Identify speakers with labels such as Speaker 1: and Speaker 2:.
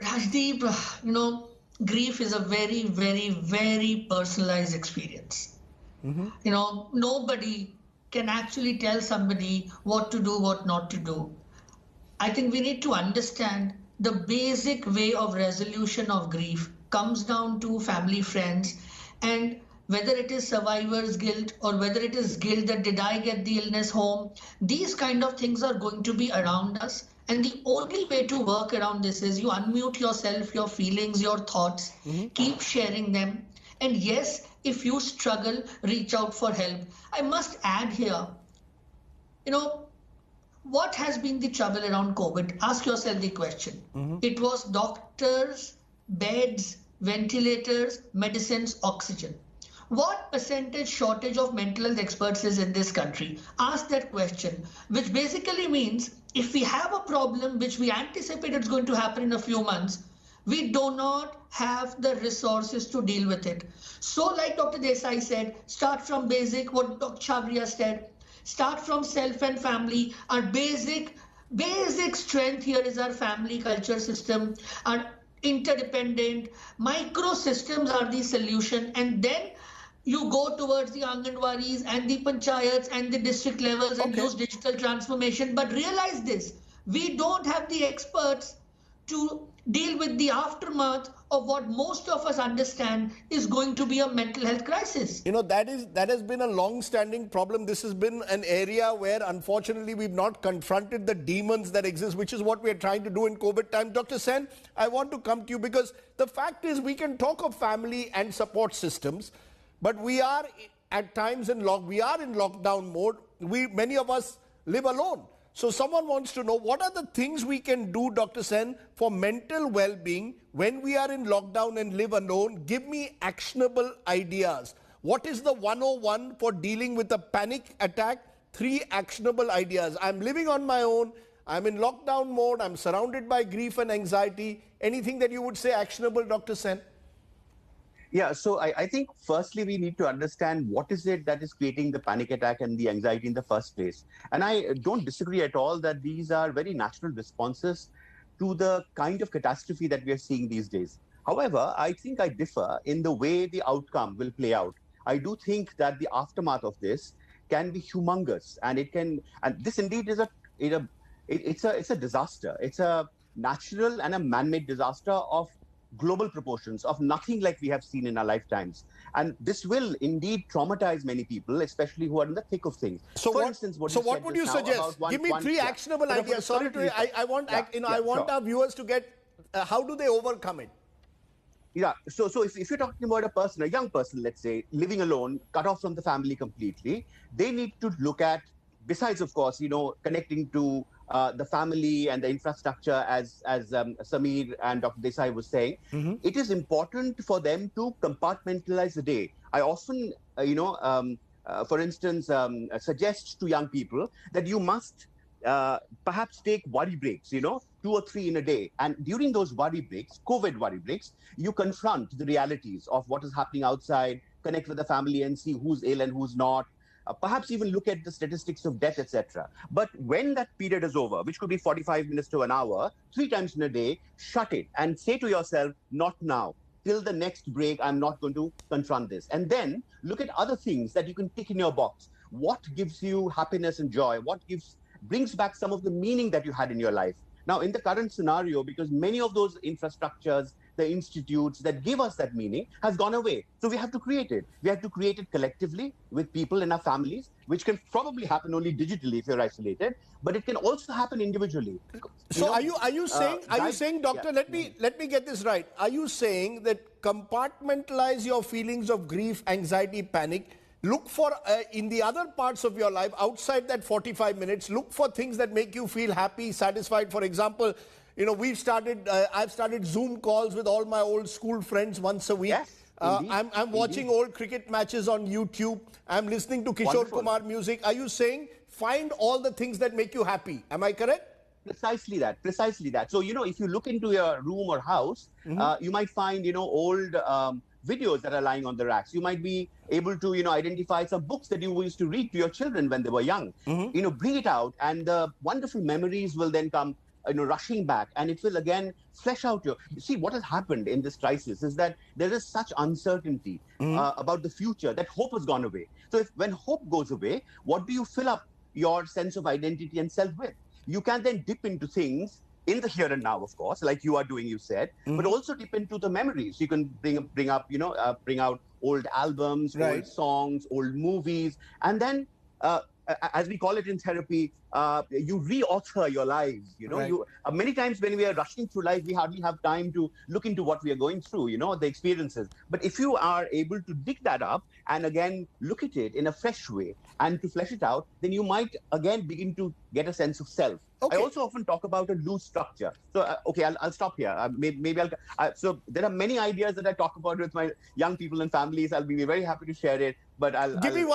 Speaker 1: Rajdeep, grief is a very, very, very personalized experience. Nobody can actually tell somebody what to do, what not to do. I think we need to understand the basic way of resolution of grief comes down to family, friends, and whether it is survivor's guilt or whether it is guilt that did I get the illness home, these kind of things are going to be around us. And the only way to work around this is you unmute yourself, your feelings, your thoughts, keep sharing them. And yes, if you struggle, reach out for help. I must add here, you know, what has been the trouble around COVID? Ask yourself the question. It was doctors, beds, ventilators, medicines, oxygen. What percentage shortage of mental health experts is in this country? Ask that question, which basically means if we have a problem which we anticipate it's going to happen in a few months, we do not have the resources to deal with it. So, like Dr. Desai said, start from basic, what Dr. Chavria said, start from self and family. Our basic strength here is our family culture system, our interdependent micro systems are the solution, and then you go towards the Anganwadis and the panchayats and the district levels and use digital transformation. But realize this, we don't have the experts to deal with the aftermath of what most of us understand is going to be a mental health crisis.
Speaker 2: That has been a long-standing problem. This has been an area where, unfortunately, we've not confronted the demons that exist, which is what we're trying to do in COVID time. Dr. Sen, I want to come to you because the fact is we can talk of family and support systems, but we are at times in lockdown mode. Many of us live alone. So someone wants to know, what are the things we can do, Dr. Sen, for mental well-being when we are in lockdown and live alone? Give me actionable ideas. What is the 101 for dealing with a panic attack? 3 actionable ideas. I'm living on my own. I'm in lockdown mode. I'm surrounded by grief and anxiety. Anything that you would say actionable, Dr. Sen?
Speaker 3: Yeah, so I think firstly we need to understand what is it that is creating the panic attack and the anxiety in the first place. And I don't disagree at all that these are very natural responses to the kind of catastrophe that we are seeing these days. However, I think I differ in the way the outcome will play out. I do think that the aftermath of this can be humongous, and this indeed is it's a disaster. It's a natural and a man-made disaster of global proportions, of nothing like we have seen in our lifetimes. And this will indeed traumatize many people, especially who are in the thick of things.
Speaker 2: So for instance, what would you suggest? Give me 3 actionable ideas. Sorry to, I want our viewers to get, how do they overcome it?
Speaker 3: Yeah, so if you're talking about a young person, let's say, living alone, cut off from the family completely, they need to look at, besides, of course, connecting to the family and the infrastructure, as Sameer and Dr. Desai was saying, it is important for them to compartmentalize the day. I often, for instance, suggest to young people that you must perhaps take worry breaks, 2 or 3 in a day. And during those worry breaks, COVID worry breaks, you confront the realities of what is happening outside, connect with the family and see who's ill and who's not. Perhaps even look at the statistics of death, etc. But when that period is over, which could be 45 minutes to an hour, 3 times in a day, shut it and say to yourself, not now. Till the next break, I'm not going to confront this. And then look at other things that you can tick in your box. What gives you happiness and joy? What brings back some of the meaning that you had in your life? Now, in the current scenario, because many of those infrastructures, the institutes that give us that meaning has gone away. So we have to create it. We have to create it collectively with people in our families, which can probably happen only digitally if you're isolated, but it can also happen individually.
Speaker 2: So are you saying, doctor, let me get this right. Are you saying that compartmentalize your feelings of grief, anxiety, panic, look for, in the other parts of your life, outside that 45 minutes, look for things that make you feel happy, satisfied. For example, I've started Zoom calls with all my old school friends once a week.
Speaker 3: Yes,
Speaker 2: I'm watching old cricket matches on YouTube. I'm listening to Kishore Kumar music. Are you saying find all the things that make you happy? Am I correct?
Speaker 3: Precisely that. So, if you look into your room or house, you might find, old videos that are lying on the racks. You might be able to, identify some books that you used to read to your children when they were young. Bring it out, and the wonderful memories will then come rushing back, and it will again flesh out your. See, what has happened in this crisis is that there is such uncertainty about the future that hope has gone away. So when hope goes away, what do you fill up your sense of identity and self with? You can then dip into things in the here and now, of course, like you are doing, you said, but also dip into the memories. You can bring out old albums,
Speaker 2: Right.
Speaker 3: old songs, old movies, and then as we call it in therapy, you re-author your lives.
Speaker 2: Right.
Speaker 3: You many times when we are rushing through life, we hardly have time to look into what we are going through. The experiences. But if you are able to dig that up and again look at it in a fresh way and to flesh it out, then you might again begin to get a sense of self.
Speaker 2: Okay.
Speaker 3: I also often talk about a loose structure. So, I'll stop here. Maybe so there are many ideas that I talk about with my young people and families. I'll be very happy to share it. But
Speaker 2: Give me one